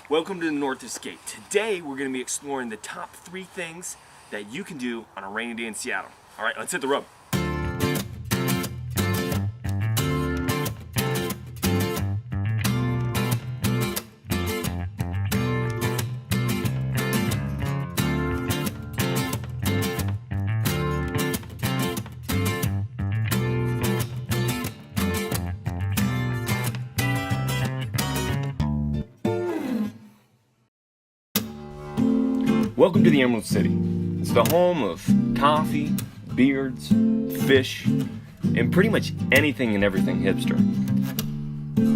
Welcome to the North Escape. Today we're going to be exploring the top 3 things that you can do on a rainy day in Seattle. Alright, let's hit the road. Welcome to the Emerald City. It's the home of coffee, beards, fish, and pretty much anything and everything hipster.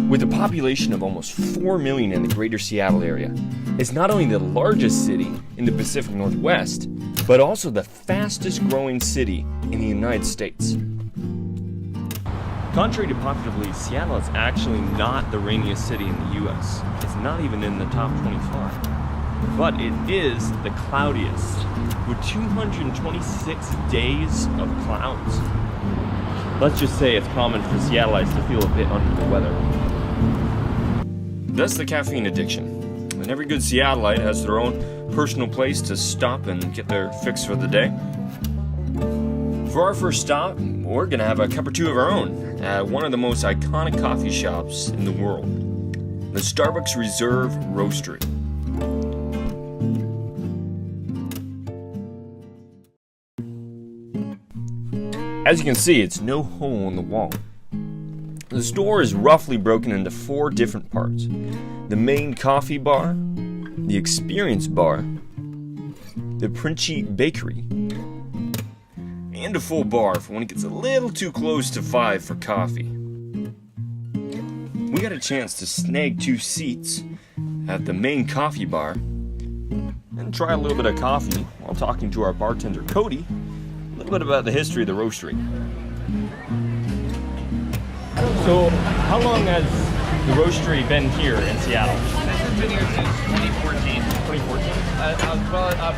With a population of almost 4 million in the greater Seattle area, it's not only the largest city in the Pacific Northwest, but also the fastest growing city in the United States. Contrary to popular belief, Seattle is actually not the rainiest city in the U.S. It's not even in the top 25. But it is the cloudiest, with 226 days of clouds. Let's just say it's common for Seattleites to feel a bit under the weather. That's the caffeine addiction. And every good Seattleite has their own personal place to stop and get their fix for the day. For our first stop, we're gonna have a cup or two of our own at one of the most iconic coffee shops in the world, the Starbucks Reserve Roastery. As you can see, it's no hole in the wall. The store is roughly broken into 4 different parts: the main coffee bar, the experience bar, the Princi bakery, and a full bar for when it gets a little too close to 5 for coffee. We got a chance to snag 2 seats at the main coffee bar and try a little bit of coffee while talking to our bartender Cody a little bit about the history of the roastery. So, how long has the roastery been here in Seattle? This has been here since 2014. 2014?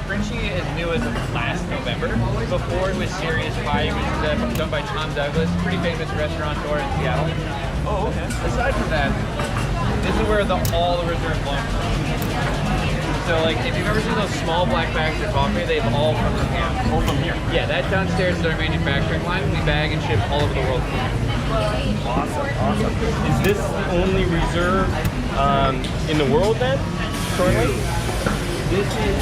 Princi is new as of last November. Before it was Serious Pie, it was done by Tom Douglas, pretty famous restaurateur in Seattle. Oh, okay. Aside from that, this is where all the reserve belongs from. So, like, if you've ever seen those small black bags of coffee, they've all come from here. All from here? Yeah, that downstairs is our manufacturing line. We bag and ship all over the world. Awesome, awesome. Is this the only reserve in the world then, currently? This is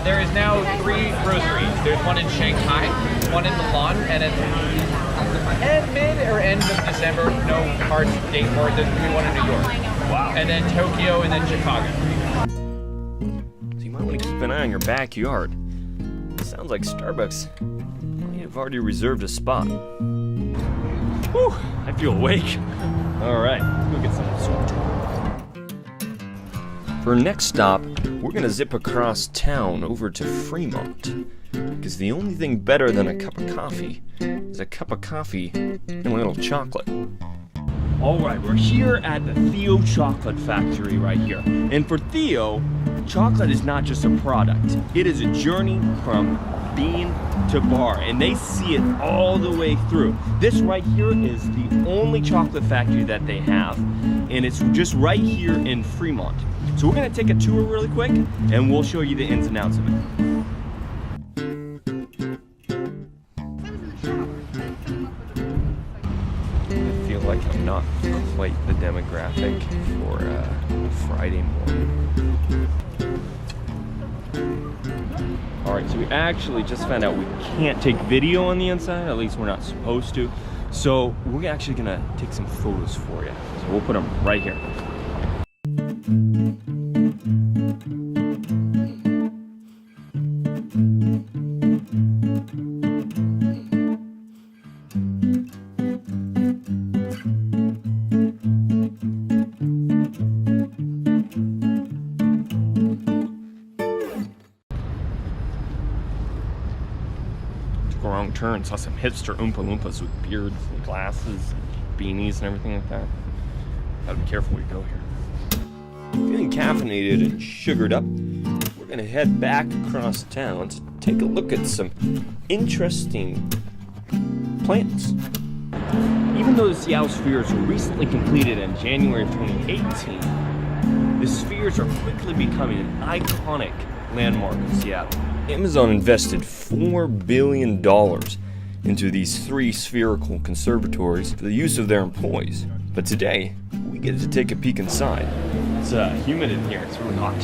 there is now 3 roasteries. There's one in Shanghai, one in Milan, and at mid or end of December, no hard date for it, there's going to be one in New York. Wow. And then Tokyo, and then Chicago. So you might want to keep an eye on your backyard. Sounds like Starbucks might have already reserved a spot. Whew, I feel awake. All right, let's go get some sweet. For our next stop, we're gonna zip across town over to Fremont, because the only thing better than a cup of coffee is a cup of coffee and a little chocolate. Alright, we're here at the Theo Chocolate Factory right here. And for Theo, chocolate is not just a product. It is a journey from bean to bar, and they see it all the way through. This right here is the only chocolate factory that they have, and it's just right here in Fremont. So we're gonna take a tour really quick, and we'll show you the ins and outs of it. I feel like I'm not quite the demographic for Friday morning. Alright, so we actually just found out we can't take video on the inside, at least we're not supposed to. So we're actually gonna take some photos for you. So we'll put them right here. Wrong turn, saw some hipster Oompa Loompas with beards and glasses and beanies and everything like that. Gotta be careful where you go here. Feeling caffeinated and sugared up, we're gonna head back across town to take a look at some interesting plants. Even though the Seattle Spheres were recently completed in January of 2018, the Spheres are quickly becoming an iconic landmark of Seattle. Amazon invested $4 billion into these 3 spherical conservatories for the use of their employees. But today, we get to take a peek inside. It's humid in here, it's really hot.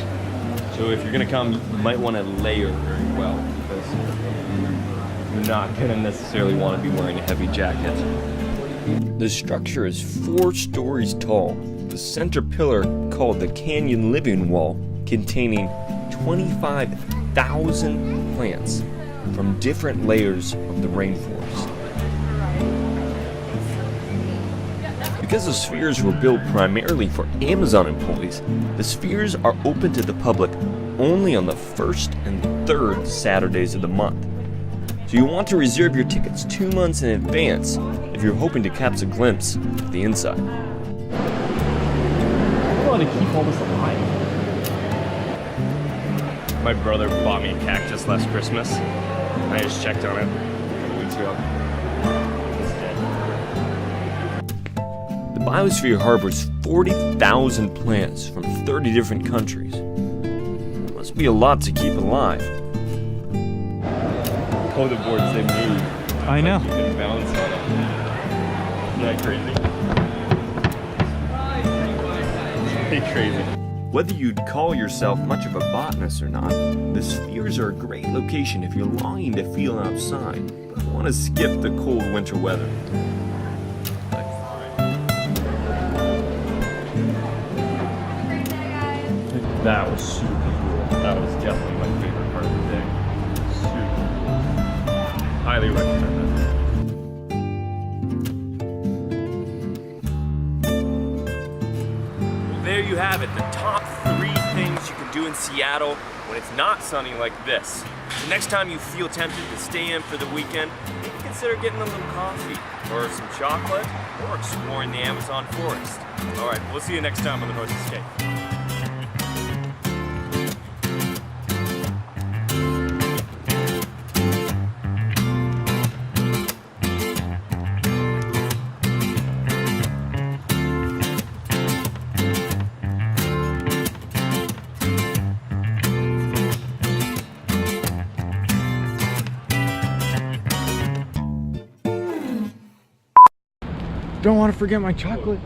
So if you're gonna come, you might want to layer very well, because you're not gonna necessarily want to be wearing a heavy jacket. The structure is 4 stories tall. The center pillar, called the Canyon Living Wall, containing 25,000 plants from different layers of the rainforest. Because the Spheres were built primarily for Amazon employees, the Spheres are open to the public only on the 1st and 3rd Saturdays of the month. So you want to reserve your tickets 2 months in advance if you're hoping to catch a glimpse of the inside. I want to keep all this alive. My brother bought me a cactus last Christmas. I just checked on it a couple weeks ago. It's dead. The Biosphere harbors 40,000 plants from 30 different countries. It must be a lot to keep alive. The boards they move. I know. Like you can balance on them. Isn't that crazy? Pretty crazy. Whether you'd call yourself much of a botanist or not, the Spheres are a great location if you're longing to feel outside but want to skip the cold winter weather. That was super cool. That was definitely my favorite part of the day. Super. Highly recommend that. There you have it, the top 3 things you can do in Seattle when it's not sunny like this. So next time you feel tempted to stay in for the weekend, maybe consider getting a little coffee or some chocolate or exploring the Amazon forest. Alright, we'll see you next time on The North Escape. Don't want to forget my chocolate.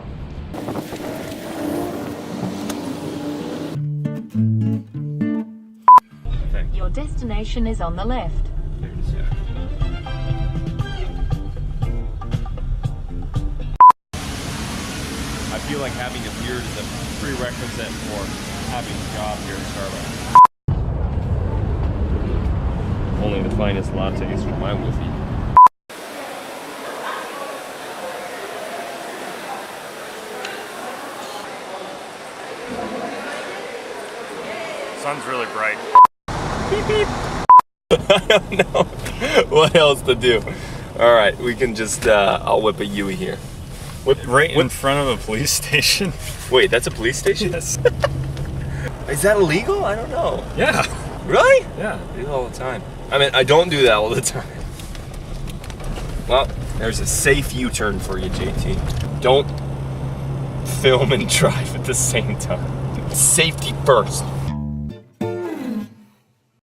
Your destination is on the left. I feel like having a beard is a prerequisite for having a job here at Starbucks. Only the finest lattes for my woofie. Sun's really bright. Beep beep. I don't know what else to do. All right, we can just, I'll whip a Yui here. Right in front of a police station. Wait, that's a police station? Yes. Is that illegal? I don't know. Yeah. Really? Yeah. I do it all the time. I mean, I don't do that all the time. Well, there's a safe U-turn for you, JT. Don't film and drive at the same time. Safety first.